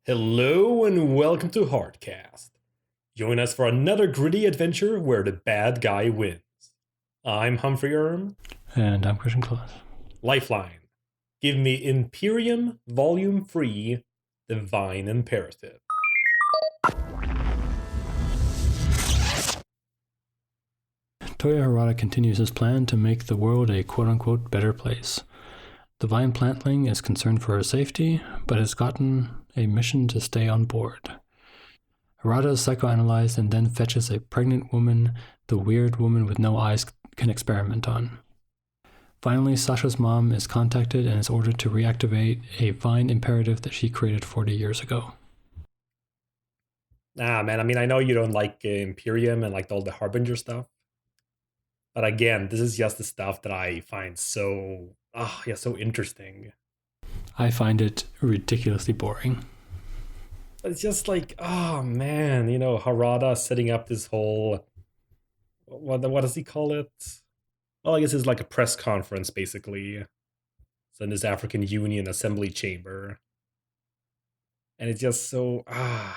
Hello and welcome to Hardcast. Join us for another gritty adventure where the bad guy wins. I'm Humphrey Erm. And I'm Christian Claus. Lifeline. Give me Imperium Volume 3, Divine Imperative. Toya Harada continues his plan to make the world a quote-unquote better place. The Vine Plantling is concerned for her safety, but has gotten a mission to stay on board. Harada is psychoanalyzed and then fetches a pregnant woman the weird woman with no eyes can experiment on. Finally, Sasha's mom is contacted and is ordered to reactivate a Vine imperative that she created 40 years ago. Man, I know you don't like Imperium and like all the Harbinger stuff. But again, this is just the stuff that I find so interesting. I find it ridiculously boring. It's just like, Harada setting up this whole, what does he call it? Well, I guess it's like a press conference, basically. It's in this African Union assembly chamber. And it's just so, I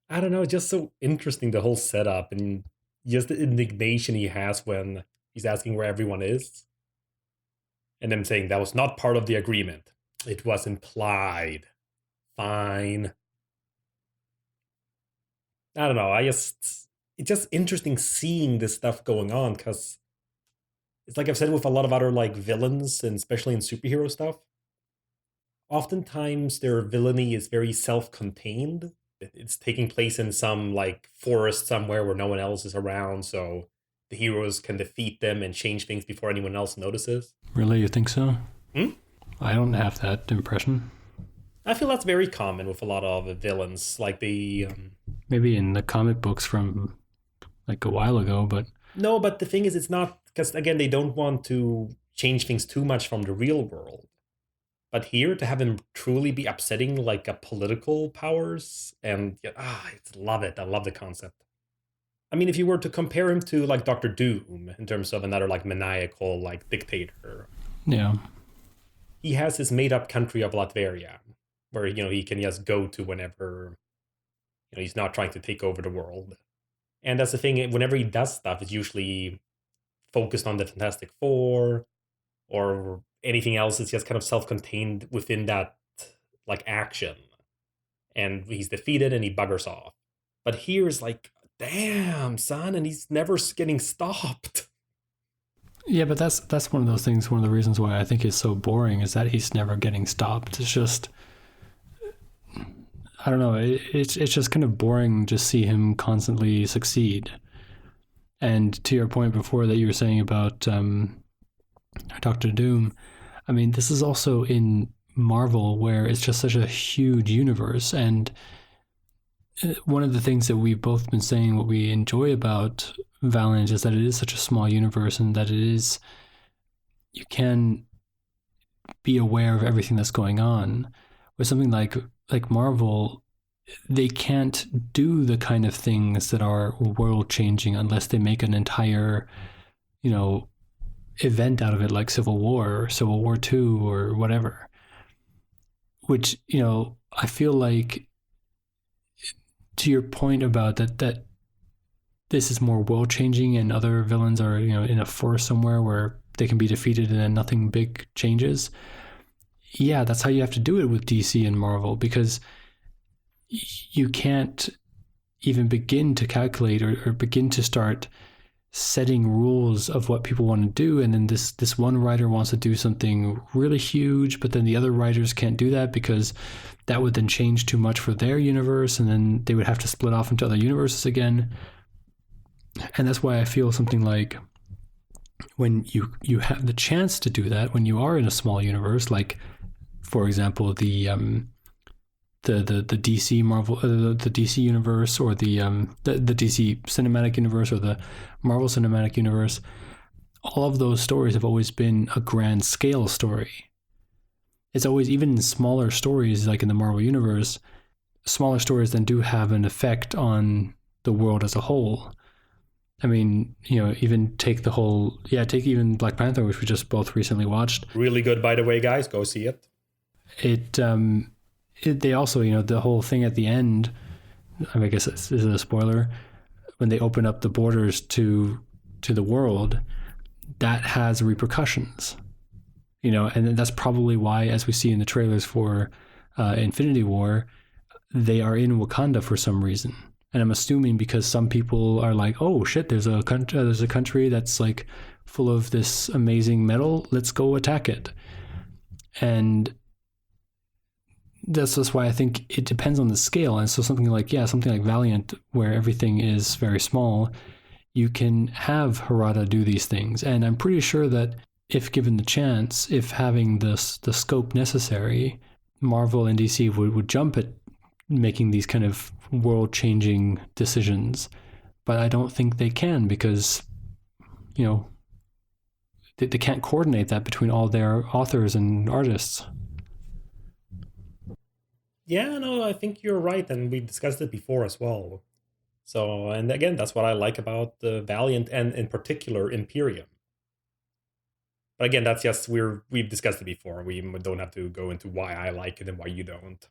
don't know, just so interesting, the whole setup, and just the indignation he has when he's asking where everyone is. And them saying that was not part of the agreement. It was implied. Fine. I don't know. It's just interesting seeing this stuff going on, because it's like I've said with a lot of other like villains, and especially in superhero stuff. Oftentimes their villainy is very self-contained. It's taking place in some like forest somewhere where no one else is around, so the heroes can defeat them and change things before anyone else notices. Really, you think so? I don't have that impression. I feel that's very common with a lot of villains, like the... Maybe in the comic books from like a while ago, but... No, but the thing is, it's not... Because, again, they don't want to change things too much from the real world. But here, to have him truly be upsetting, like, a political powers, and... I love it. I love the concept. I mean, if you were to compare him to, like, Dr. Doom, in terms of another, like, maniacal, like, dictator... Yeah. He has his made-up country of Latveria, where, he can just go to whenever, he's not trying to take over the world. And that's the thing, whenever he does stuff, it's usually focused on the Fantastic Four, or anything else. It's just kind of self-contained within that, like, action. And he's defeated and he buggers off. But here's like, damn, son, and he's never getting stopped. Yeah, but that's one of those things, one of the reasons why I think it's so boring is that he's never getting stopped. It's just... I don't know, it's just kind of boring to see him constantly succeed. And to your point before that you were saying about Dr. Doom, I mean, this is also in Marvel, where it's just such a huge universe. And one of the things that we've both been saying, what we enjoy about Valiant, is that it is such a small universe, and that you can be aware of everything that's going on. With something like Marvel, they can't do the kind of things that are world-changing unless they make an entire, event out of it, like Civil War or Civil War II or whatever. Which, I feel like, to your point about that this is more world-changing and other villains are, in a forest somewhere where they can be defeated and then nothing big changes. Yeah, that's how you have to do it with DC and Marvel, because you can't even begin to calculate or begin to start setting rules of what people want to do. And then this one writer wants to do something really huge, but then the other writers can't do that because that would then change too much for their universe. And then they would have to split off into other universes again. And that's why I feel something like when you have the chance to do that, when you are in a small universe, like, for example, the DC Marvel, the DC universe, or the DC cinematic universe, or the Marvel cinematic universe, all of those stories have always been a grand scale story. It's always, even in smaller stories, like in the Marvel universe, smaller stories then do have an effect on the world as a whole. I mean, even take even Black Panther, which we just both recently watched. Really good, by the way, guys. Go see it. they also, the whole thing at the end, I mean, I guess this is a spoiler, when they open up the borders to the world, that has repercussions, and that's probably why, as we see in the trailers for Infinity War, they are in Wakanda for some reason. And I'm assuming because some people are like, oh shit, there's a country that's like full of this amazing metal, let's go attack it. And that's just why I think it depends on the scale. And so something like Valiant, where everything is very small, you can have Harada do these things. And I'm pretty sure that if given the chance, if having the scope necessary, Marvel and DC would jump at making these kind of world-changing decisions. But I don't think they can because, they can't coordinate that between all their authors and artists. Yeah, no, I think you're right, and we discussed it before as well. So, and again, that's what I like about the Valiant and in particular Imperium. But again, that's just we've discussed it before. We don't have to go into why I like it and why you don't.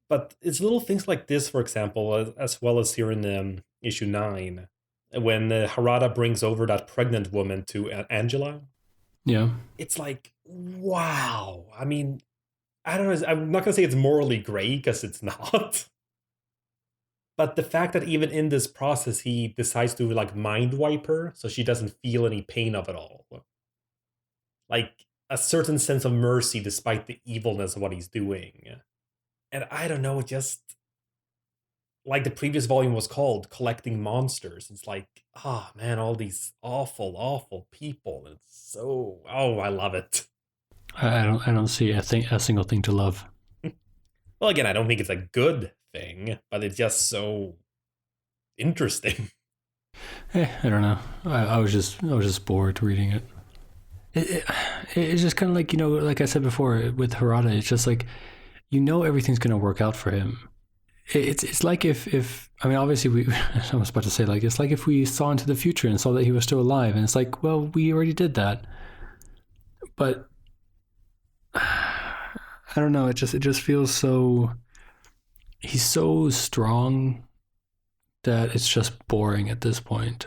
But it's little things like this, for example, as well as here in issue 9, when Harada brings over that pregnant woman to Angela. Yeah. It's like, wow. I mean, I don't know. I'm not going to say it's morally gray because it's not. But the fact that even in this process, he decides to like mind wipe her so she doesn't feel any pain of it all. Like a certain sense of mercy despite the evilness of what he's doing. And I don't know, just like the previous volume was called, Collecting Monsters. It's like, oh man, all these awful, awful people. It's so, oh, I love it. I don't see a single thing to love. Well, again, I don't think it's a good thing, but it's just so interesting. I don't know. I was just bored reading it. It's just kind of like, like I said before with Harada, it's just like, everything's going to work out for him. It's like if I mean, obviously I was about to say, like, it's like if we saw into the future and saw that he was still alive, and it's like, well, we already did that. But I don't know, it just feels so, he's so strong that it's just boring at this point.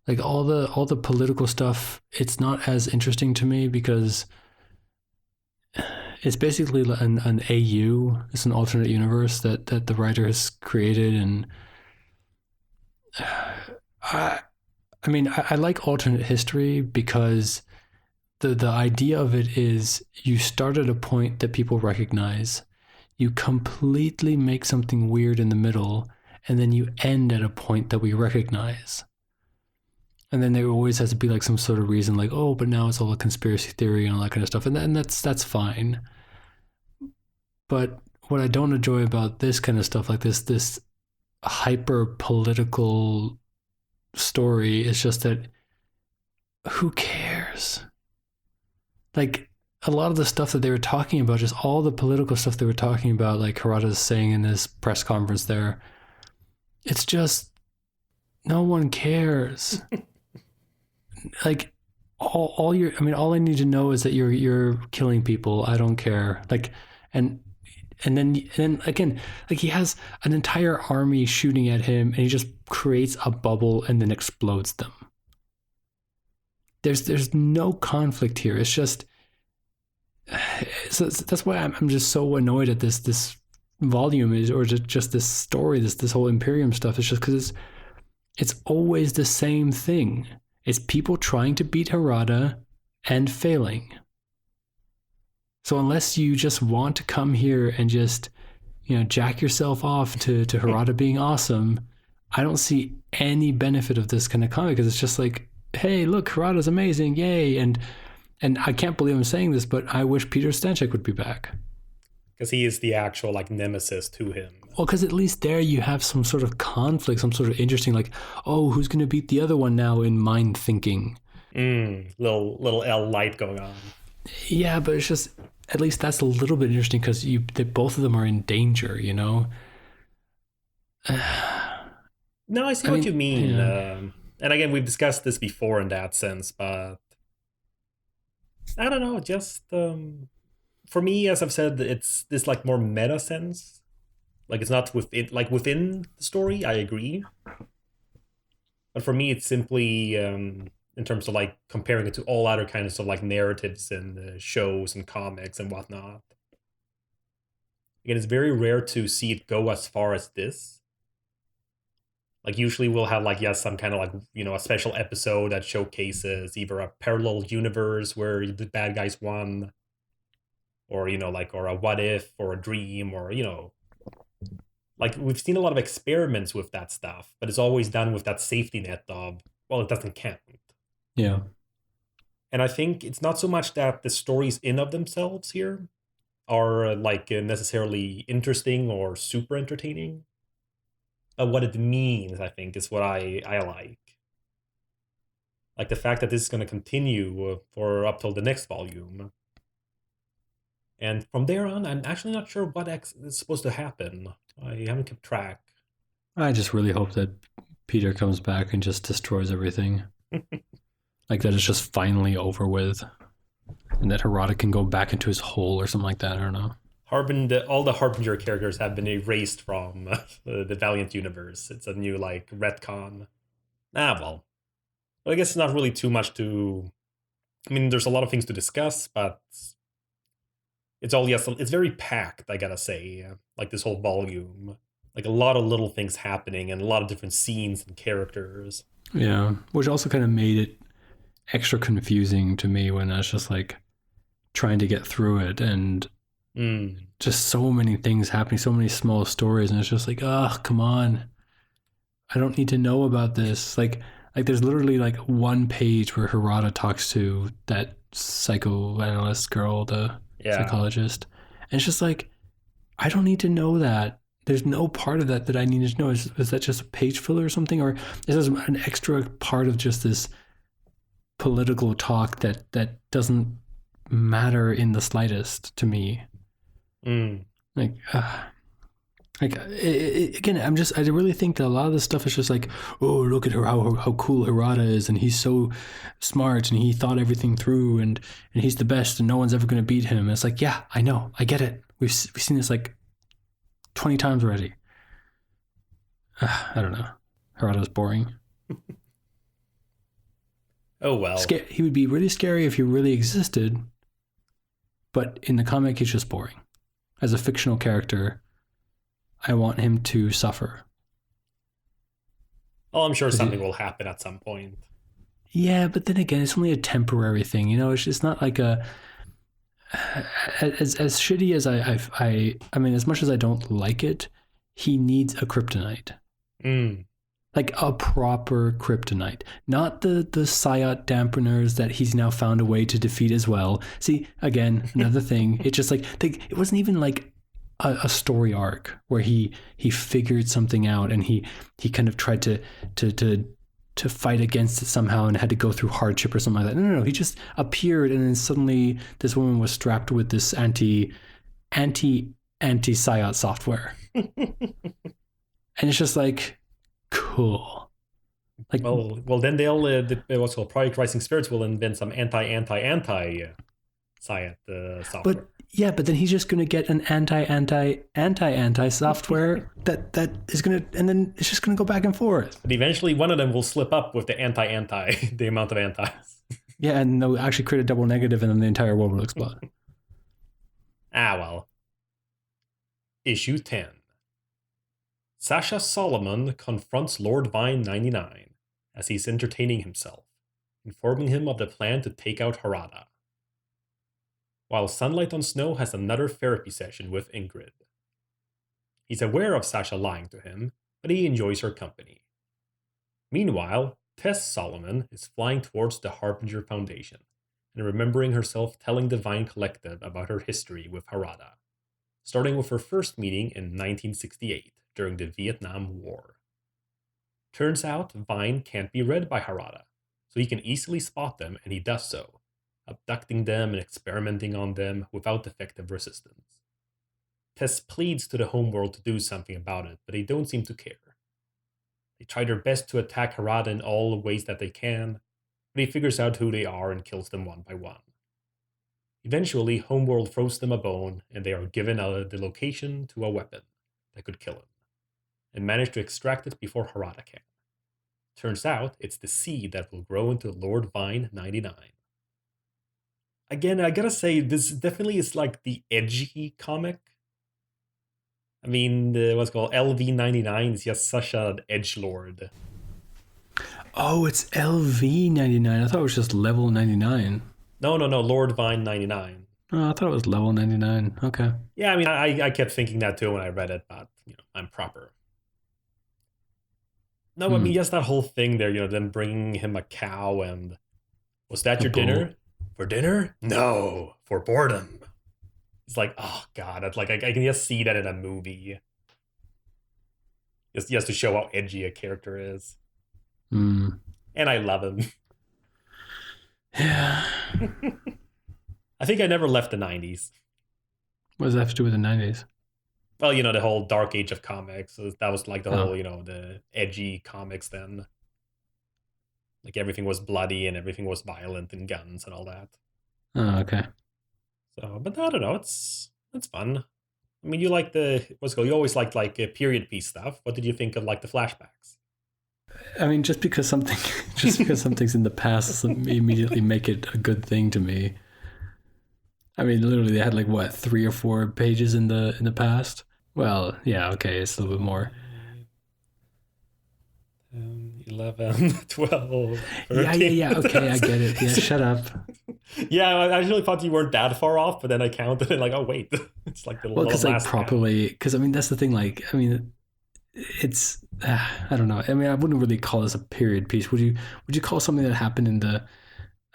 Like all the political stuff, it's not as interesting to me because it's basically an AU. It's an alternate universe that the writer has created, and I mean, I like alternate history because the idea of it is you start at a point that people recognize, you completely make something weird in the middle, and then you end at a point that we recognize. And then there always has to be like some sort of reason, like, oh, but now it's all a conspiracy theory and all that kind of stuff, and that's fine. But what I don't enjoy about this kind of stuff, like this hyper political story, is just that who cares? Like a lot of the stuff that they were talking about, just all the political stuff they were talking about, like Harada's saying in this press conference there, it's just no one cares. Like all all I need to know is that you're killing people. I don't care. Like and then again, like he has an entire army shooting at him and he just creates a bubble and then explodes them. There's no conflict here. It's just so that's why I'm just so annoyed at this volume, is or just this story, this whole Imperium stuff. It's just because it's always the same thing. It's people trying to beat Harada and failing. So unless you just want to come here and just, jack yourself off to Harada being awesome, I don't see any benefit of this kind of comic, because it's just like, hey, look, Harada's amazing, yay. And I can't believe I'm saying this, but I wish Peter Stanchik would be back. Because he is the actual like nemesis to him. Well, because at least there you have some sort of conflict, some sort of interesting, like, oh, who's going to beat the other one now in mind thinking. Little L light going on. Yeah, but it's just, at least that's a little bit interesting because both of them are in danger, No, I see what you mean. Yeah. And again, we've discussed this before in that sense, but I don't know, just for me, as I've said, it's this like more meta sense. Like it's not within within the story. I agree, but for me, it's simply in terms of like comparing it to all other kinds of like narratives and shows and comics and whatnot. Again, it's very rare to see it go as far as this. Like usually we'll have like yes some kind of like a special episode that showcases either a parallel universe where the bad guys won, or like or a what if or a dream, or like we've seen a lot of experiments with that stuff, but it's always done with that safety net of, well, it doesn't count. Yeah. And I think it's not so much that the stories in of themselves here are necessarily interesting or super entertaining. What it means, I think, is what I like the fact that this is going to continue for up till the next volume. And from there on, I'm actually not sure what is supposed to happen. I haven't kept track. I just really hope that Peter comes back and just destroys everything. Like that it's just finally over with. And that Harada can go back into his hole or something like that. I don't know. All the Harbinger characters have been erased from the Valiant universe. It's a new like retcon. Well, I guess it's not really too much to. I mean, there's a lot of things to discuss, but it's all yes, it's very packed. I gotta say, like this whole volume, like a lot of little things happening and a lot of different scenes and characters. Yeah, which also kind of made it extra confusing to me when I was just like trying to get through it, and just so many things happening, so many small stories, and it's just like, oh, come on, I don't need to know about this. Like there's literally like one page where Harada talks to that psychoanalyst girl, the Yeah. psychologist, and it's just like, I don't need to know that. There's no part of that that I need to know. Is that just a page filler or something, or is this an extra part of just this political talk that doesn't matter in the slightest to me? Mm. Like, again, I really think that a lot of this stuff is just like, oh, look at her, how cool Harada is, and he's so smart, and he thought everything through, and he's the best, and no one's ever going to beat him. And it's like, yeah, I know, I get it. We've seen this like 20 times already. I don't know. Harada's boring. Oh well. He would be really scary if he really existed, but in the comic, he's just boring. As a fictional character, I want him to suffer. Well, I'm sure something will happen at some point. Yeah, but then again, it's only a temporary thing. It's not like a as shitty as I mean, as much as I don't like it, he needs a kryptonite. Like a proper kryptonite, not the Psyot dampeners that he's now found a way to defeat as well. See, again, another thing. It's just like it wasn't even like a story arc where he figured something out and he kind of tried to fight against it somehow and had to go through hardship or something like that. No. He just appeared and then suddenly this woman was strapped with this anti Psyot software, and it's just like, cool. Like, well, then they'll what's called Project Rising Spirits will invent some anti Psyot software. But then he's just gonna get an anti software that is gonna, and then it's just gonna go back and forth. But eventually, one of them will slip up with the the amount of antis. Yeah, and they'll actually create a double negative, and then the entire world will explode. Well. Issue 10. Sasha Solomon confronts Lord Vine 99 as he's entertaining himself, informing him of the plan to take out Harada. While Sunlight on Snow has another therapy session with Ingrid. He's aware of Sasha lying to him, but he enjoys her company. Meanwhile, Tess Solomon is flying towards the Harbinger Foundation and remembering herself telling the Vine Collective about her history with Harada, starting with her first meeting in 1968 during the Vietnam War. Turns out Vine can't be read by Harada, so he can easily spot them, and he does so, abducting them and experimenting on them without effective resistance. Tess pleads to the homeworld to do something about it, but they don't seem to care. They try their best to attack Harada in all ways that they can, but he figures out who they are and kills them one by one. Eventually, Homeworld throws them a bone, and they are given the location to a weapon that could kill him, and manage to extract it before Harada can. Turns out, it's the seed that will grow into Lord Vine 99. Again, I gotta say, this definitely is like the edgy comic. I mean, what's called LV99 is just such an edge lord. Oh, it's LV99. I thought it was just level 99. No, no, no, Lord Vine 99. Oh, I thought it was level 99. Okay. Yeah, I mean, I kept thinking that too when I read it, but I'm proper. No, I mean, Hmm. just that whole thing there, them bringing him a cow and was that A your bull. dinner? For dinner? No, for boredom. It's like, oh god, that's like I can just see that in a movie, just to show how edgy a character is, Hmm. and I love him. Yeah. I think I never left the '90s. What does that have to do with the 90s? Well, the whole dark age of comics. So that was like the Oh. whole, the edgy comics then. Like everything was bloody and everything was violent and guns and all that. Oh, okay. So, but I don't know. It's fun. I mean, you like the what's it called? You always liked like period piece stuff. What did you think of like the flashbacks? I mean, just because something, just because something's in the past doesn't immediately make it a good thing to me. I mean, literally, they had like what 3 or 4 pages in the past. Well, yeah, okay, it's a little bit more. 11, 12, Yeah, yeah, 13. yeah. Okay, I get it. Yeah, shut up. Yeah, I actually thought you weren't that far off, but then I counted and like, oh wait, it's like the Well, because like last half. properly, because I mean that's the thing. Like, I mean, it's I don't know. I mean, I wouldn't really call this a period piece. Would you? Would you call something that happened in the?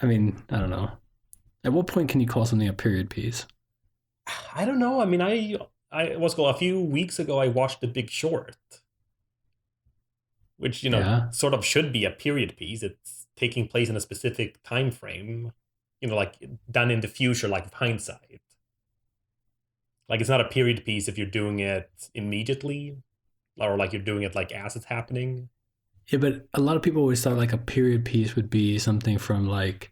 I mean, I don't know. At what point can you call something a period piece? I don't know. I mean, I was called a few weeks ago. I watched The Big Short, which Yeah. sort of should be a period piece. It's taking place in a specific time frame, like done in the future, like with hindsight. Like it's not a period piece if you're doing it immediately, or like you're doing it like as it's happening. Yeah, but a lot of people always thought like a period piece would be something from like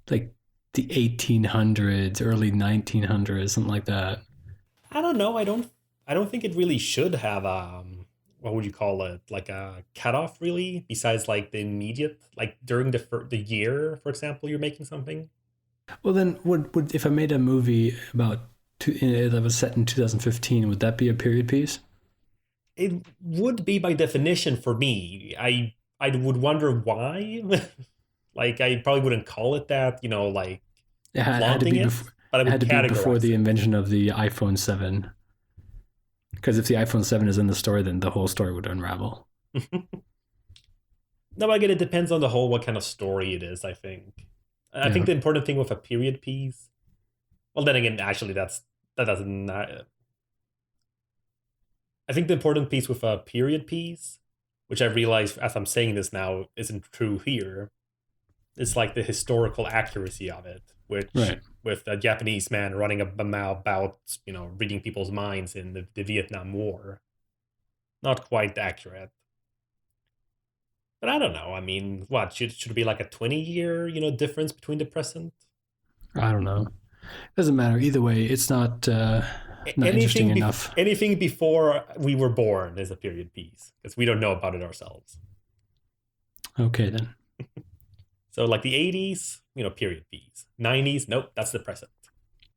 the 1800s, early 1900s, something like that. I don't know. I don't think it really should have what would you call it? Like a cutoff really, besides like the immediate, like during the year, for example, you're making something. Well, then, would if I made a movie about that was set in 2015, would that be a period piece? It would be by definition for me. I would wonder why. Like I probably wouldn't call it that, like It had to flaunting be it, before. but I It would had to be before categorize the it. invention of the iPhone 7. Because if the iPhone 7 is in the story, then the whole story would unravel. No, again, it depends on the whole what kind of story it is, I think. I think Yeah. the important thing with a period piece, well, then again, actually, that doesn't. I think the important piece with a period piece, which I realize as I'm saying this now isn't true here, is like the historical accuracy of it, which Right. with a Japanese man running about, reading people's minds in the Vietnam War, not quite accurate. But I don't know. I mean, what should it be like a 20-year, difference between the present? I don't know. Doesn't matter. Either way, it's not interesting enough. Anything before we were born is a period piece because we don't know about it ourselves. Okay then. So like the '80s, period piece. '90s, nope, that's the present.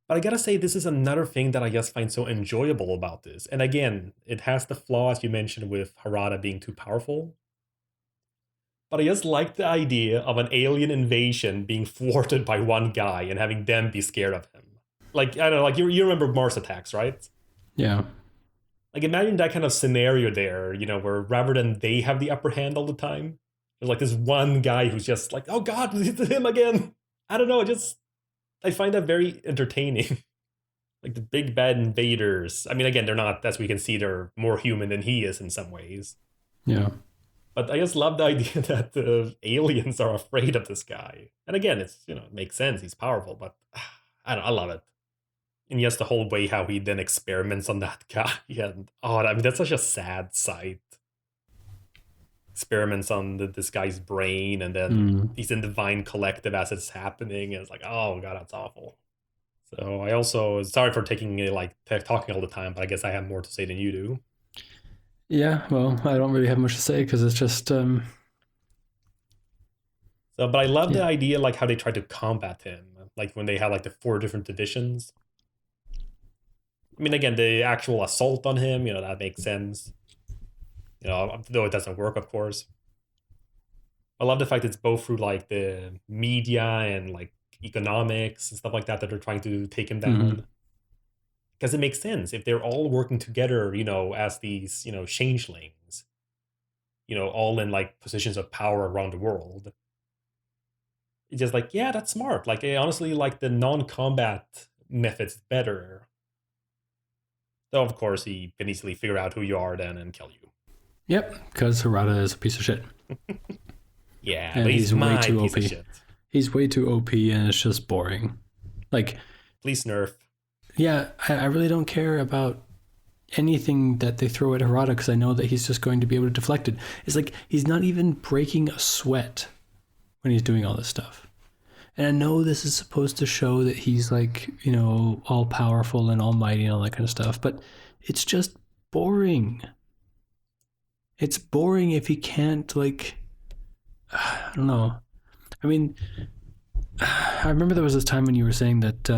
But I gotta say, this is another thing that I just find so enjoyable about this. And again, it has the flaws you mentioned with Harada being too powerful. But I just like the idea of an alien invasion being thwarted by one guy and having them be scared of him. Like, I don't know, like you remember Mars Attacks, right? Yeah. Like imagine that kind of scenario there, where rather than they have the upper hand all the time, there's like this one guy who's just like, oh god, it's him again. I don't know, I find that very entertaining. Like the big bad invaders. I mean, again, they're not, as we can see, they're more human than he is in some ways. Yeah. But I just love the idea that the aliens are afraid of this guy. And again, it's it makes sense. He's powerful, but I love it. And yes, the whole way how he then experiments on that guy. And I mean, that's such a sad sight. Experiments on this guy's brain, and then Mm. he's in the Vine Collective as it's happening. And it's like, oh god, that's awful. So I also sorry for taking like talking all the time, but I guess I have more to say than you do. Yeah, well, I don't really have much to say because it's just So, but I love the yeah. idea like how they try to combat him, like when they have like the four different divisions. I mean, again, the actual assault on him, that makes sense. Though it doesn't work, of course. I love the fact it's both through like the media and like economics and stuff like that they're trying to take him Mm-hmm. down. Because it makes sense if they're all working together, as these, changelings, all in like positions of power around the world. It's just like, yeah, that's smart. Like, I honestly like the non-combat methods better. Though, of course, he can easily figure out who you are then and kill you. Yep, because Harada is a piece of shit, Yeah, but and he's he's way my too piece of OP. shit. He's way too OP, and it's just boring. Like, Please nerf. yeah, I really don't care about anything that they throw at Harada because I know that he's just going to be able to deflect it. It's like he's not even breaking a sweat when he's doing all this stuff. And I know this is supposed to show that he's like, all powerful and almighty and all that kind of stuff, but it's just boring. It's boring if he can't, like, I don't know. I mean, I remember there was this time when you were saying that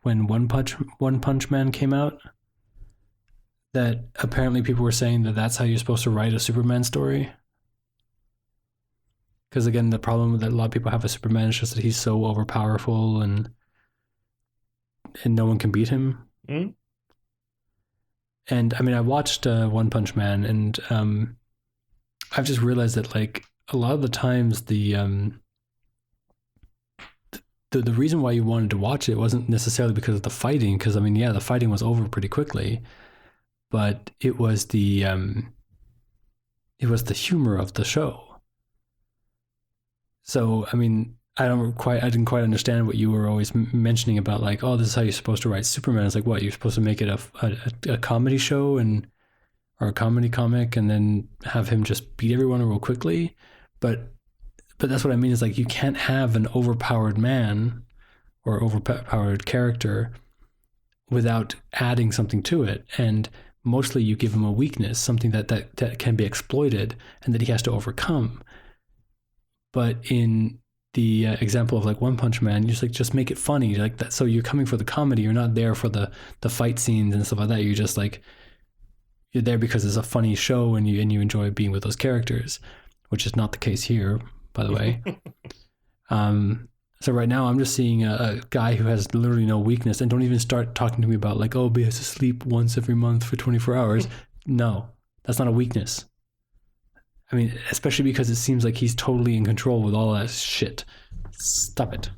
when One Punch Man came out, that apparently people were saying that that's how you're supposed to write a Superman story. Because again, the problem that a lot of people have with Superman is just that he's so overpowerful and no one can beat him. Hmm? And I mean, I watched One Punch Man, and I've just realized that like a lot of the times the reason why you wanted to watch it wasn't necessarily because of the fighting, because I mean, yeah, the fighting was over pretty quickly, but it was the humor of the show. So I mean, I didn't quite understand what you were always mentioning about like, oh, this is how you're supposed to write Superman. It's like, what, you're supposed to make it a comedy show and or a comedy comic, and then have him just beat everyone real quickly. But that's what I mean is like you can't have an overpowered man or overpowered character without adding something to it. And mostly you give him a weakness, something that can be exploited and that he has to overcome. But in the example of like One Punch Man, you just make it funny like that. So you're coming for the comedy. You're not there for the fight scenes and stuff like that. You're just like you're there because it's a funny show and you enjoy being with those characters, which is not the case here, by the way. So right now I'm just seeing a guy who has literally no weakness, and don't even start talking to me about like, oh, he has to sleep once every month for 24 hours. No, that's not a weakness. I mean, especially because it seems like he's totally in control with all that shit. Stop it.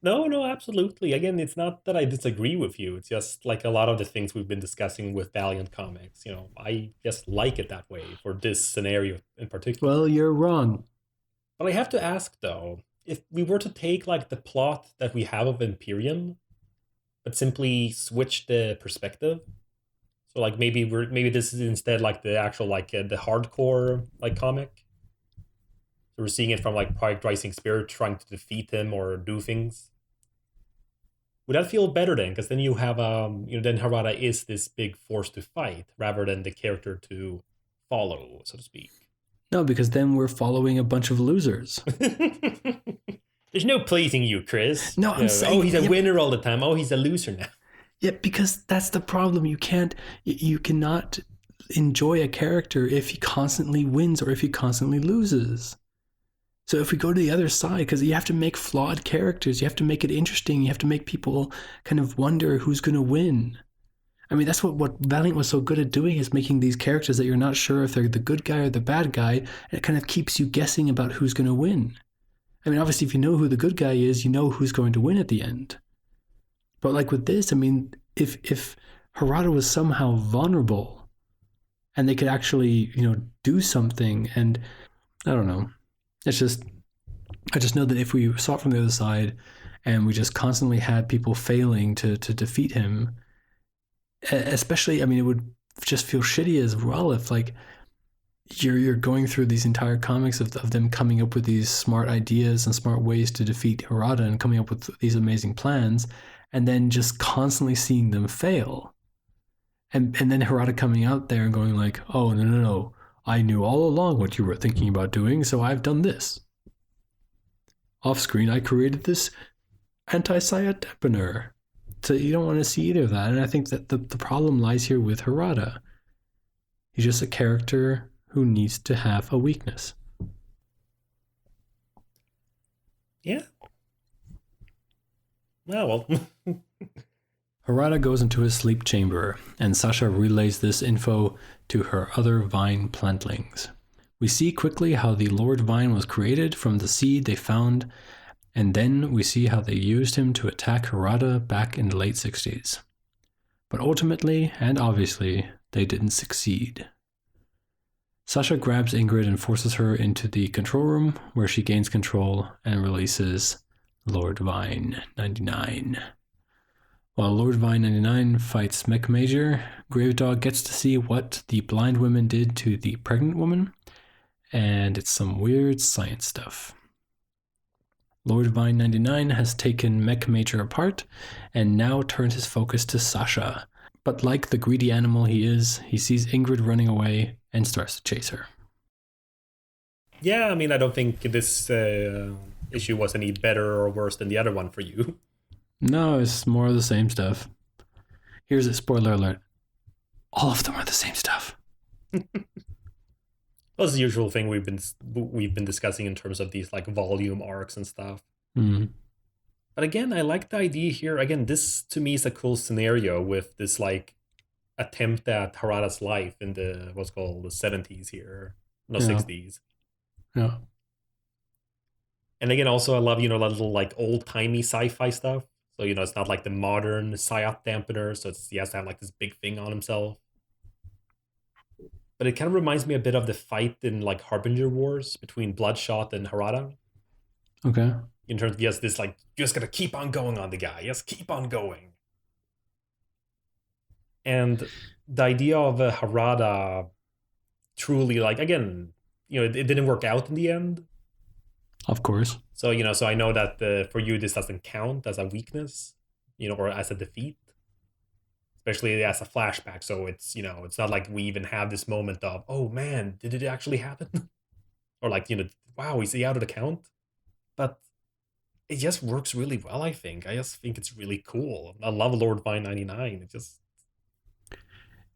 No, no, absolutely. Again, it's not that I disagree with you. It's just like a lot of the things we've been discussing with Valiant Comics. I just like it that way for this scenario in particular. Well, you're wrong. But I have to ask though, if we were to take like the plot that we have of Imperium, but simply switch the perspective. So like maybe this is instead like the actual like the hardcore like comic. So we're seeing it from like Pride Rising Spirit trying to defeat him or do things. Would that feel better then? Because then you have then Harada is this big force to fight rather than the character to follow, so to speak. No, because then we're following a bunch of losers. There's no pleasing you, Chris. No, I'm Oh, saying, he's a yeah, winner all the time. Oh, he's a loser now. yeah, because that's the problem. You cannot enjoy a character if he constantly wins or if he constantly loses. So if we go to the other side, because you have to make flawed characters, you have to make it interesting, you have to make people kind of wonder who's going to win. I mean, that's what Valiant was so good at doing, is making these characters that you're not sure if they're the good guy or the bad guy, and it kind of keeps you guessing about who's going to win. I mean, obviously, if you know who the good guy is, you know who's going to win at the end. But like with this, I mean, if Harada was somehow vulnerable and they could actually, do something, and I don't know. It's just I just know that if we saw it from the other side and we just constantly had people failing to defeat him, especially, I mean, it would just feel shitty as well if like you're going through these entire comics of them coming up with these smart ideas and smart ways to defeat Harada and coming up with these amazing plans, and then just constantly seeing them fail. And then Harada coming out there and going like, oh, no. I knew all along what you were thinking about doing, so I've done this. Off screen, I created this anti-Sayat dampener. So you don't want to see either of that. And I think that the problem lies here with Harada. He's just a character who needs to have a weakness. Yeah. Oh, well. Harada goes into his sleep chamber, and Sasha relays this info to her other vine plantlings. We see quickly how the Lord Vine was created from the seed they found, and then we see how they used him to attack Harada back in the late 60s. But ultimately, and obviously, they didn't succeed. Sasha grabs Ingrid and forces her into the control room, where she gains control and releases Lord Vine 99. While Lord Vine 99 fights Mech Major, Gravedog gets to see what the blind women did to the pregnant woman, and it's some weird science stuff. Lord Vine 99 has taken Mech Major apart and now turns his focus to Sasha. But like the greedy animal he is, he sees Ingrid running away and starts to chase her. Yeah, I mean, I don't think this issue was any better or worse than the other one for you. No, it's more of the same stuff. Here's a spoiler alert. All of them are the same stuff. That's the usual thing we've been discussing in terms of these like volume arcs and stuff. Mm. But again, I like the idea here. Again, this to me is a cool scenario with this like attempt at Harada's life in the what's called the 70s here, no, 60s. Yeah. And again, also I love, that little like old timey sci-fi stuff. So, it's not like the modern Sayat dampener, so he has to have like this big thing on himself. But it kind of reminds me a bit of the fight in like Harbinger Wars between Bloodshot and Harada. Okay. In terms of, yes, this like, you just gotta keep on going on the guy. Yes, keep on going. And the idea of Harada truly, like, again, it didn't work out in the end. Of course. So, so I know that for you, this doesn't count as a weakness, or as a defeat, especially as a flashback. So it's, it's not like we even have this moment of, oh man, did it actually happen? Or like, wow, is he out of the count? But it just works really well, I think. I just think it's really cool. I love Lord Vine 99. It just...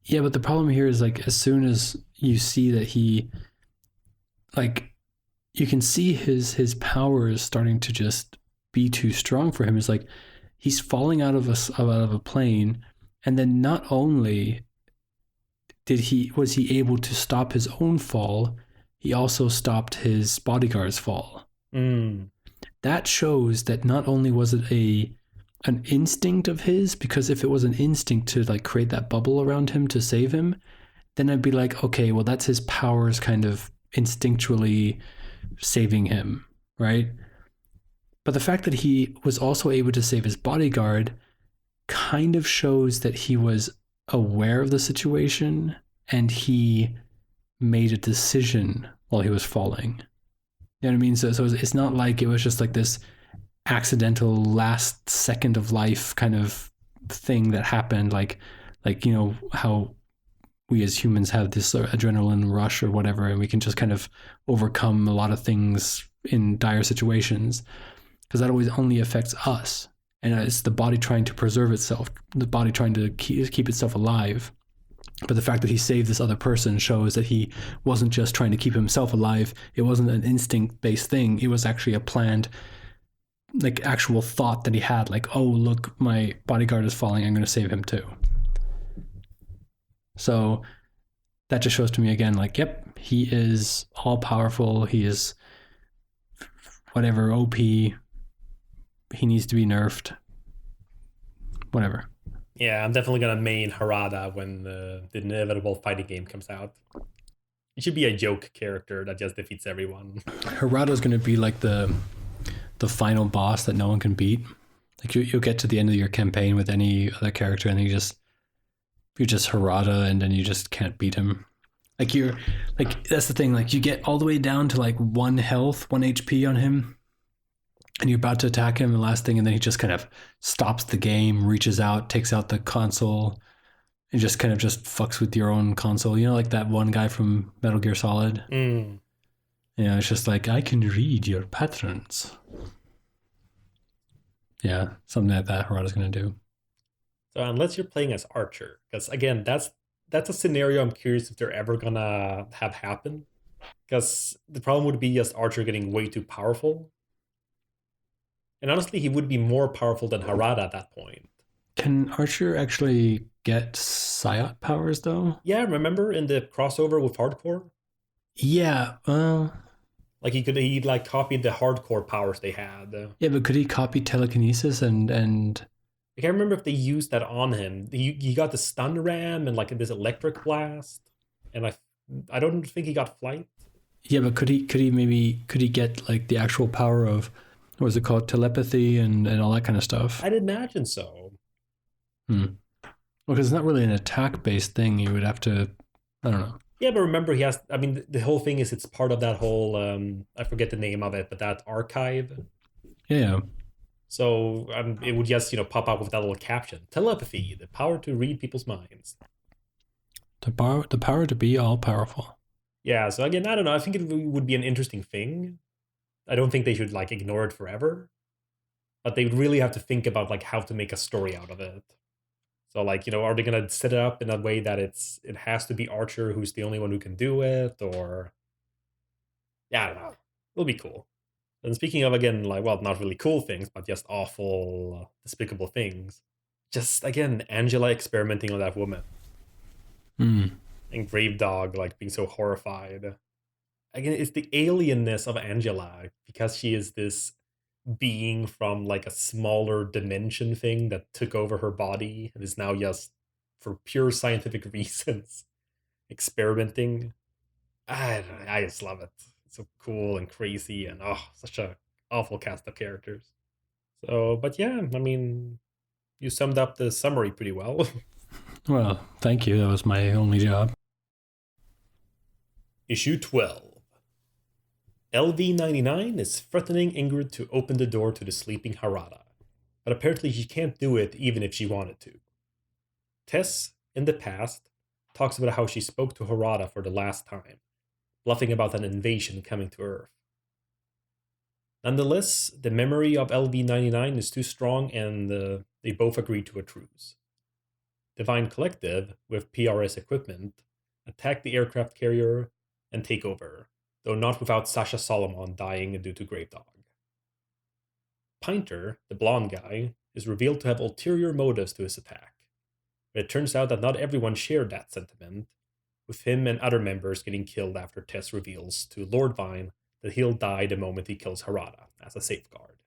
Yeah, but the problem here is like as soon as you see that he like you can see his powers starting to just be too strong for him. It's like he's falling out of a plane, and then not only was he able to stop his own fall, he also stopped his bodyguard's fall. That shows that not only was it an instinct of his, because if it was an instinct to like create that bubble around him to save him, then I'd be like, okay, well that's his powers kind of instinctually saving him, right? But the fact that he was also able to save his bodyguard kind of shows that he was aware of the situation and he made a decision while he was falling. You know what I mean? So it's not like it was just like this accidental last second of life kind of thing that happened, like how we as humans have this adrenaline rush or whatever, and we can just kind of overcome a lot of things in dire situations, because that always only affects us, and it's the body trying to preserve itself, the body trying to keep itself alive. But the fact that he saved this other person shows that he wasn't just trying to keep himself alive. It wasn't an instinct-based thing. It was actually a planned, like, actual thought that he had, like, oh, look, my bodyguard is falling, I'm going to save him too. So that just shows to me again, like, yep, he is all-powerful. He is whatever, OP. He needs to be nerfed. Whatever. Yeah, I'm definitely going to main Harada when the inevitable fighting game comes out. It should be a joke character that just defeats everyone. Harada's going to be like the final boss that no one can beat. Like you'll get to the end of your campaign with any other character and you're just Harada, and then you just can't beat him. Like you're like that's the thing. Like you get all the way down to like 1 health, 1 HP on him, and you're about to attack him, the last thing, and then he just kind of stops the game, reaches out, takes out the console, and just kind of just fucks with your own console. You know, like that one guy from Metal Gear Solid. Mm. Yeah, it's just like I can read your patterns. Yeah, something like that. Harada's gonna do. So unless you're playing as Archer, because again, that's a scenario I'm curious if they're ever gonna have happen. Because the problem would be just Archer getting way too powerful. And honestly, he would be more powerful than Harada at that point. Can Archer actually get Psyot powers though? Yeah, remember in the crossover with Hardcore? Yeah. Like he like copied the Hardcore powers they had. Yeah, but could he copy telekinesis and? I can't remember if they used that on him. He got the stun ram and like this electric blast, and I don't think he got flight. Yeah, but could he get like the actual power of what was it called, telepathy and all that kind of stuff? I'd imagine so. Well, because it's not really an attack based thing. You would have to, I don't know. Yeah, but remember he has. I mean, the whole thing is it's part of that whole. I forget the name of it, but that archive. Yeah. So it would just pop up with that little caption: telepathy, the power to read people's minds. The power to be all powerful. Yeah. So again, I don't know. I think it would be an interesting thing. I don't think they should like ignore it forever, but they really have to think about like how to make a story out of it. So like are they gonna set it up in a way that it has to be Archer who's the only one who can do it, or yeah, I don't know. It'll be cool. And speaking of again, like well, not really cool things, but just awful, despicable things. Just again, Angela experimenting on that woman, and Grave Dog like being so horrified. Again, it's the alienness of Angela because she is this being from like a smaller dimension thing that took over her body and is now just for pure scientific reasons experimenting. I just love it. It's so cool and crazy and such a awful cast of characters. So, but yeah, I mean, you summed up the summary pretty well. Well, thank you. That was my only job. Issue 12. LV-99 is threatening Ingrid to open the door to the sleeping Harada, but apparently she can't do it even if she wanted to. Tess, in the past, talks about how she spoke to Harada for the last time, bluffing about an invasion coming to Earth. Nonetheless, the memory of LV-99 is too strong and they both agree to a truce. Divine Collective, with PRS equipment, attack the aircraft carrier and take over, though not without Sasha Solomon dying due to Gravedog. Pinter, the blonde guy, is revealed to have ulterior motives to his attack, but it turns out that not everyone shared that sentiment, with him and other members getting killed after Tess reveals to Lord Vine that he'll die the moment he kills Harada as a safeguard.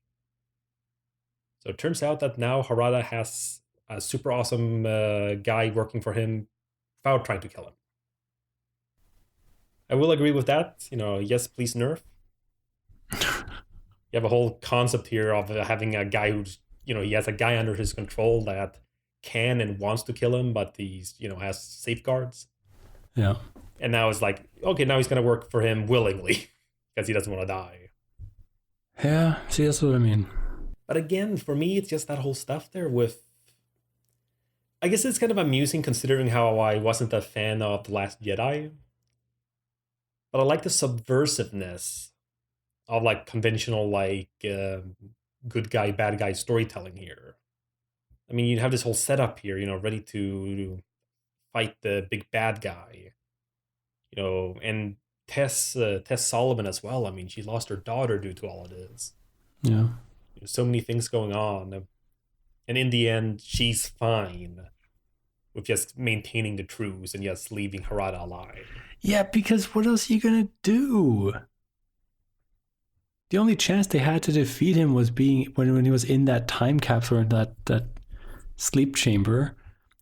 So it turns out that now Harada has a super awesome guy working for him without trying to kill him. I will agree with that. Yes, please nerf. You have a whole concept here of having a guy who's, he has a guy under his control that can and wants to kill him, but he's, has safeguards. Yeah. And now it's like, okay, now he's going to work for him willingly because he doesn't want to die. Yeah, see, that's what I mean. But again, for me, it's just that whole stuff there with. I guess it's kind of amusing considering how I wasn't a fan of The Last Jedi. But I like the subversiveness of like conventional like good guy, bad guy storytelling here. I mean, you have this whole setup here, ready to fight the big bad guy. And Tess Solomon as well. I mean, she lost her daughter due to all of this. Yeah. So many things going on. And in the end, she's fine with just maintaining the truce and just leaving Harada alive. Yeah, because what else are you going to do? The only chance they had to defeat him was being when he was in that time capsule in that sleep chamber.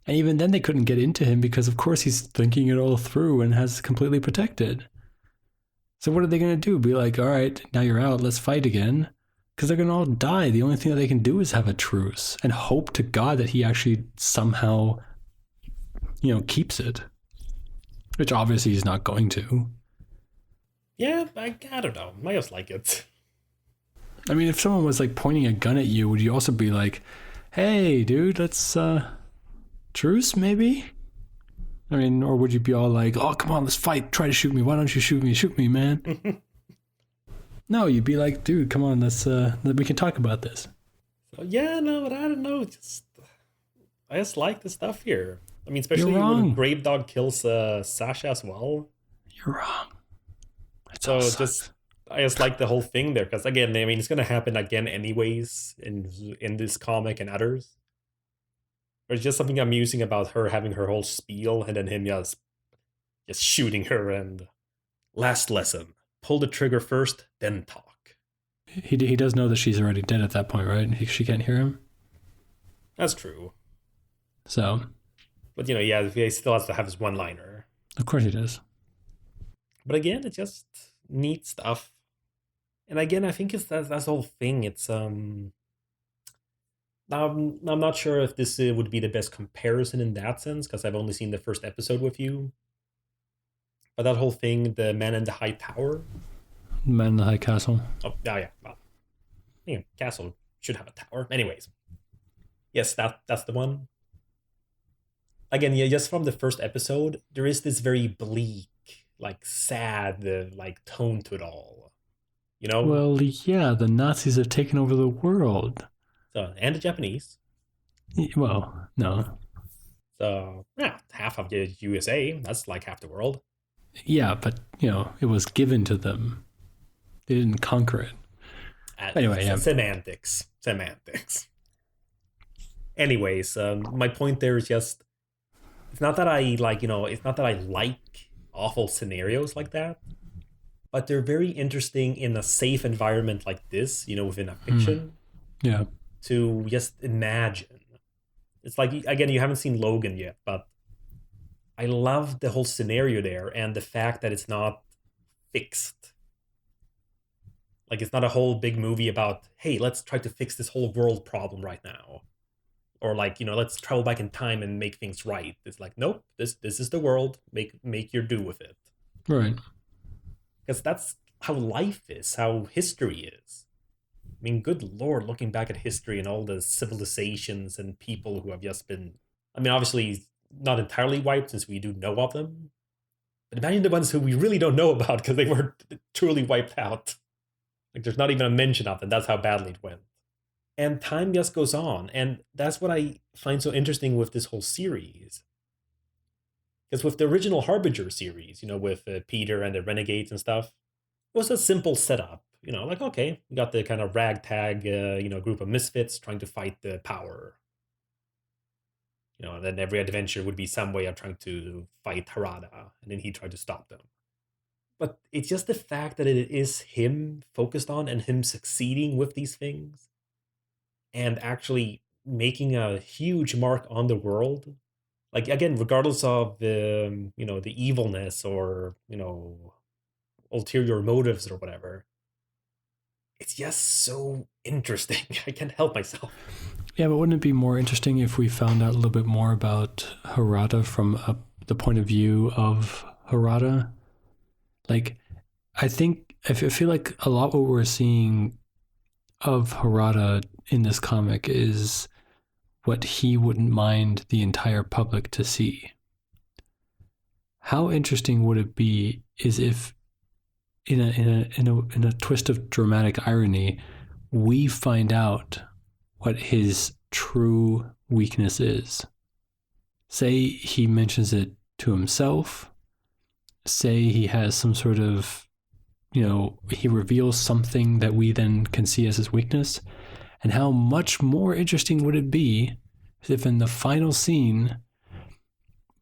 And even then they couldn't get into him because, of course, he's thinking it all through and has completely protected. So what are they going to do? Be like, all right, now you're out, let's fight again? Because they're going to all die. The only thing that they can do is have a truce and hope to God that he actually somehow, keeps it. Which obviously he's not going to. Yeah, I don't know. I just like it. I mean, if someone was like pointing a gun at you, would you also be like, hey, dude, let's truce maybe? I mean, or would you be all like, oh, come on, let's fight. Try to shoot me. Why don't you shoot me? Shoot me, man. No, you'd be like, dude, come on, we can talk about this. So, yeah, no, but I don't know. I just like the stuff here. I mean, You're especially when wrong. Grave Dog kills Sasha as well. You're wrong. It all So sucks. I just like the whole thing there because again, I mean, it's gonna happen again anyways in this comic and others. There's just something amusing about her having her whole spiel and then him just shooting her and last lesson: pull the trigger first, then talk. He does know that she's already dead at that point, right? She can't hear him. That's true, So, but yeah, he still has to have his one-liner. of course he does. But again, it's just neat stuff. And again, I think it's that's the whole thing. It's now I'm not sure if this would be the best comparison in that sense because I've only seen the first episode with you. But that whole thing, the man in the high tower. Man in the High Castle. Oh yeah, well, castle should have a tower. Anyways, yes, that's the one. Again, yeah, just from the first episode, there is this very bleak, like sad, like tone to it all. You know, Well, yeah, the Nazis have taken over the world. so and the Japanese. Well, no. So yeah, half of the USA. That's like half the world. Yeah, but, it was given to them. They didn't conquer it. Anyway, yeah. Semantics. Anyways, my point there is just it's not that I like it's not that I like awful scenarios like that, but they're very interesting in a safe environment like this. Within a fiction Yeah. to just imagine. It's like again, you haven't seen Logan yet, but I love the whole scenario there and the fact that it's not fixed. Like it's not a whole big movie about, hey, let's try to fix this whole world problem right now. Or like, let's travel back in time and make things right. It's like, nope, this is the world. Make your do with it. Right. Because that's how life is, how history is. I mean, good lord, looking back at history and all the civilizations and people who have just been, I mean, obviously not entirely wiped since we do know of them. But imagine the ones who we really don't know about because they were truly wiped out. Like there's not even a mention of them. That's how badly it went. And time just goes on. And that's what I find so interesting with this whole series. Because with the original Harbinger series, with Peter and the Renegades and stuff, it was a simple setup. Like, okay, we got the kind of ragtag, group of misfits trying to fight the power. And then every adventure would be some way of trying to fight Harada, and then he tried to stop them. But it's just the fact that it is him focused on and him succeeding with these things and actually making a huge mark on the world. Like again, regardless of the evilness or ulterior motives or whatever, it's just so interesting. I can't help myself. Yeah, but wouldn't it be more interesting if we found out a little bit more about Harada from the point of view of Harada? Like, I feel like a lot what we're seeing of Harada in this comic is what he wouldn't mind the entire public to see. How interesting would it be is if in a twist of dramatic irony, we find out what his true weakness is. Say he mentions it to himself. Say he has some sort of, he reveals something that we then can see as his weakness. And how much more interesting would it be if in the final scene,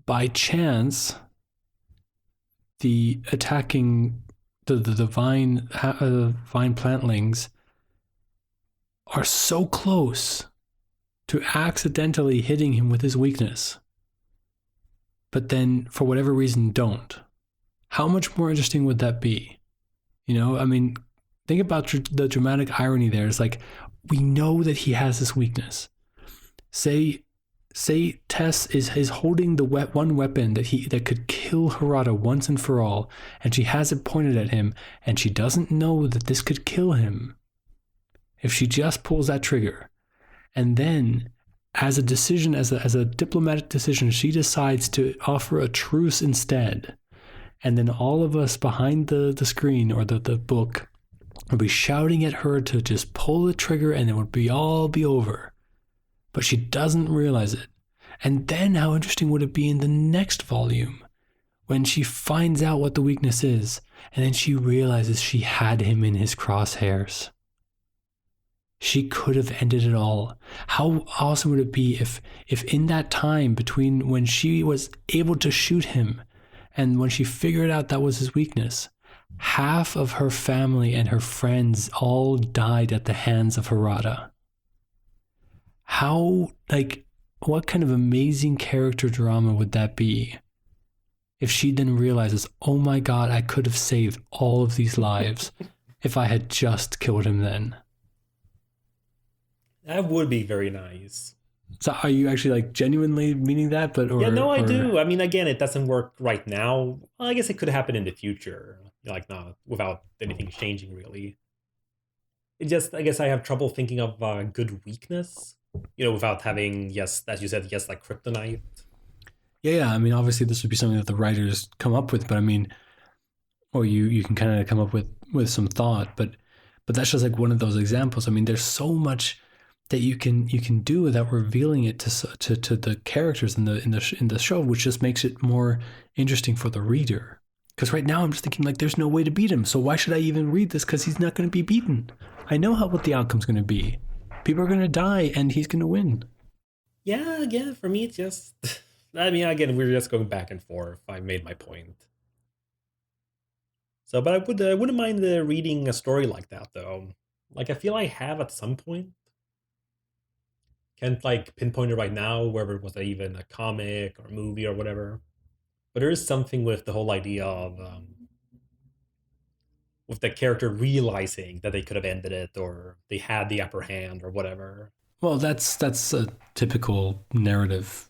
by chance, the attacking the vine plantlings are so close to accidentally hitting him with his weakness, but then for whatever reason don't. How much more interesting would that be? I mean, think about the dramatic irony there. It's like, we know that he has this weakness. Say say Tess is holding the one weapon that could kill Harada once and for all, and she has it pointed at him, and she doesn't know that this could kill him if she just pulls that trigger. And then, as a decision, as a diplomatic decision, she decides to offer a truce instead. And then all of us behind the screen or the book will be shouting at her to just pull the trigger and it would all be over. But she doesn't realize it. And then how interesting would it be in the next volume when she finds out what the weakness is and then she realizes she had him in his crosshairs. She could have ended it all. How awesome would it be if in that time between when she was able to shoot him and when she figured out that was his weakness, half of her family and her friends all died at the hands of Harada. How, like, what kind of amazing character drama would that be? If she then realizes, oh my God, I could have saved all of these lives if I had just killed him then. That would be very nice. So are you actually like genuinely meaning that? But Yeah, no, I or do. I mean, again, it doesn't work right now. Well, I guess it could happen in the future, like not without anything changing really. It just, I guess, I have trouble thinking of good weakness. Without having, yes, as you said, yes, like kryptonite. yeah, I mean, obviously this would be something that the writers come up with, but I mean, or you can kind of come up with some thought, but that's just like one of those examples. I mean, there's so much that you can do without revealing it to the characters in the show, which just makes it more interesting for the reader. Because right now I'm just thinking like, there's no way to beat him, so why should I even read this? Because he's not going to be beaten. I know what the outcome's going to be. People are going to die, and he's going to win. Yeah, yeah. For me, it's just. I mean, again, we're just going back and forth. I made my point. So, but I wouldn't mind reading a story like that though. Like, I feel I have at some point. Can't like pinpoint it right now, whether it was even a comic or a movie or whatever. But there is something with the whole idea of with the character realizing that they could have ended it or they had the upper hand or whatever. Well, that's a typical narrative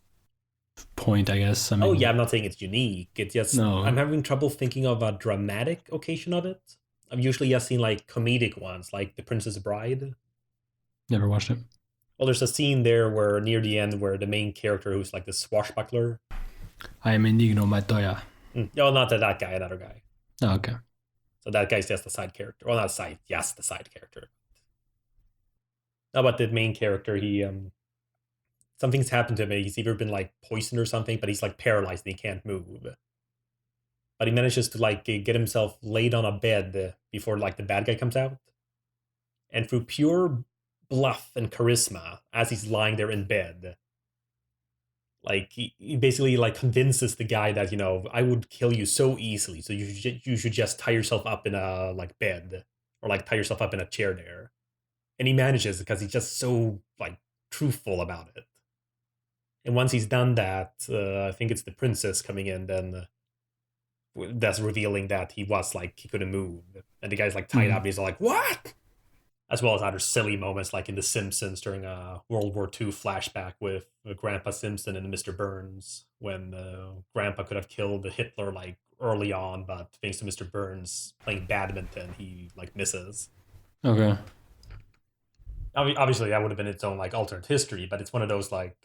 point, I guess. I Oh yeah, mean, I'm not saying it's unique. It's just I'm no, having trouble thinking of a dramatic occasion of it. I've usually just seen like comedic ones, like The Princess Bride. never watched it. Well, there's a scene there where near the end where the main character, who's like the swashbuckler. I am indigno, Matoya. No, not that guy, another guy. Oh, okay. So that guy's just a side character. Well, not side, yes, the side character. No, but the main character, he something's happened to him. He's either been like poisoned or something, but he's like paralyzed and he can't move. But he manages to like get himself laid on a bed before like the bad guy comes out. And through pure bluff and charisma, as he's lying there in bed, like he basically like convinces the guy that I would kill you so easily, so you should just tie yourself up in a like bed or like tie yourself up in a chair there. And he manages because he's just so like truthful about it. And once he's done that, I think it's the princess coming in then that's revealing that he was like he couldn't move, and the guy's like tied up. Mm. And he's like, "What?" As well as other silly moments like in The Simpsons during a World War II flashback with Grandpa Simpson and Mr. Burns, when Grandpa could have killed Hitler like early on, but thanks to Mr. Burns playing badminton, he like misses. Okay. Obviously, that would have been its own like alternate history, but it's one of those like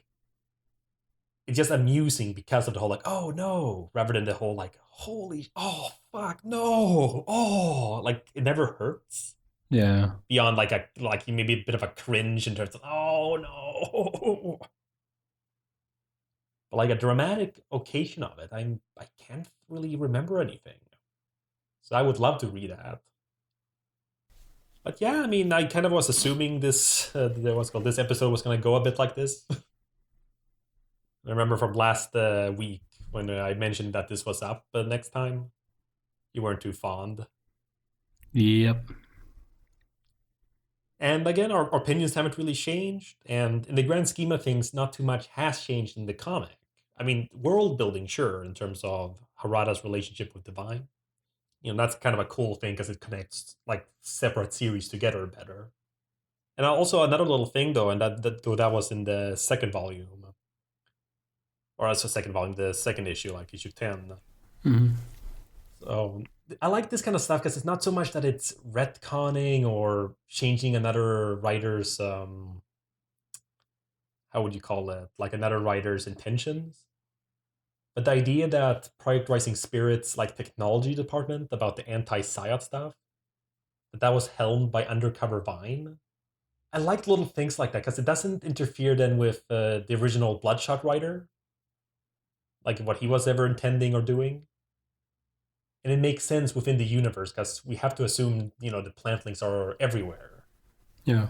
it's just amusing because of the whole like oh no, rather than the whole like holy oh fuck no oh like it never hurts Yeah. beyond like maybe a bit of a cringe in terms of oh no, but like a dramatic occasion of it, I can't really remember anything. So I would love to read that. But yeah, I mean, I kind of was assuming this what's called this episode was going to go a bit like this. I remember from last week when I mentioned that this was up next time, you weren't too fond. Yep. And again, our opinions haven't really changed. And in the grand scheme of things, not too much has changed in the comic. I mean, world building, sure, in terms of Harada's relationship with Divine. That's kind of a cool thing because it connects like separate series together better. And also another little thing though, and that was in the second volume. or that's the second volume, the second issue, like issue 10. Mm-hmm. So I like this kind of stuff because it's not so much that it's retconning or changing another writer's how would you call it, like another writer's intentions, but the idea that Project Rising Spirit's like technology department about the anti-psyop stuff, that was helmed by Undercover Vine. I like little things like that because it doesn't interfere then with the original Bloodshot writer, like what he was ever intending or doing. And it makes sense within the universe because we have to assume, the plantlings are everywhere. Yeah.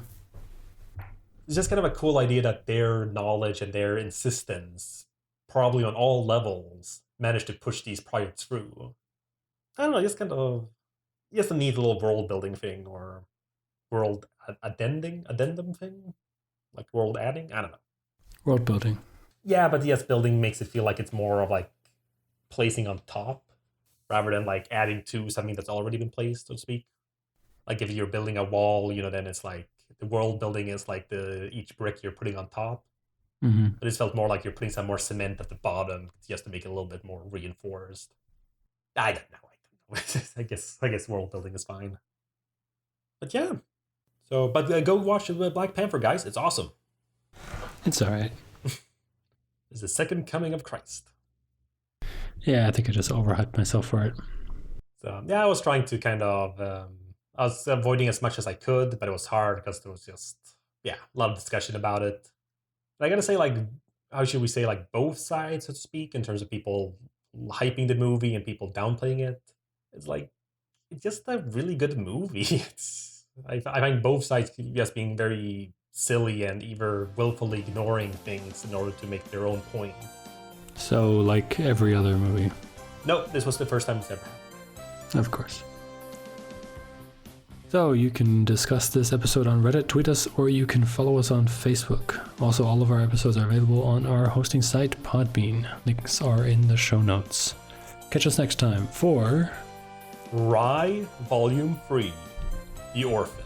It's just kind of a cool idea that their knowledge and their insistence, probably on all levels, managed to push these projects through. I don't know, just kind of, just a neat little world building thing or world addendum thing, like world adding. I don't know. World building. Yeah, but yes, building makes it feel like it's more of like placing on top rather than like adding to something that's already been placed, so to speak. Like if you're building a wall, then it's like the world building is like each brick you're putting on top. Mm-hmm. But it felt more like you're putting some more cement at the bottom just to make it a little bit more reinforced. I don't know. I guess world building is fine. But yeah. So, but go watch Black Panther, guys. It's awesome. It's all right. It's the second coming of Christ. Yeah, I think I just overhyped myself for it. So yeah, I was trying to kind of I was avoiding as much as I could, but it was hard because there was just a lot of discussion about it. And I gotta say, like, how should we say, like, both sides, so to speak, in terms of people hyping the movie and people downplaying it. It's like it's just a really good movie. I find both sides just being very silly and either willfully ignoring things in order to make their own point. So, like every other movie. No, this was the first time it's ever happened. Of course. So, you can discuss this episode on Reddit, tweet us, or you can follow us on Facebook. Also, all of our episodes are available on our hosting site, Podbean. Links are in the show notes. Catch us next time for Rye Volume 3, The Orphan.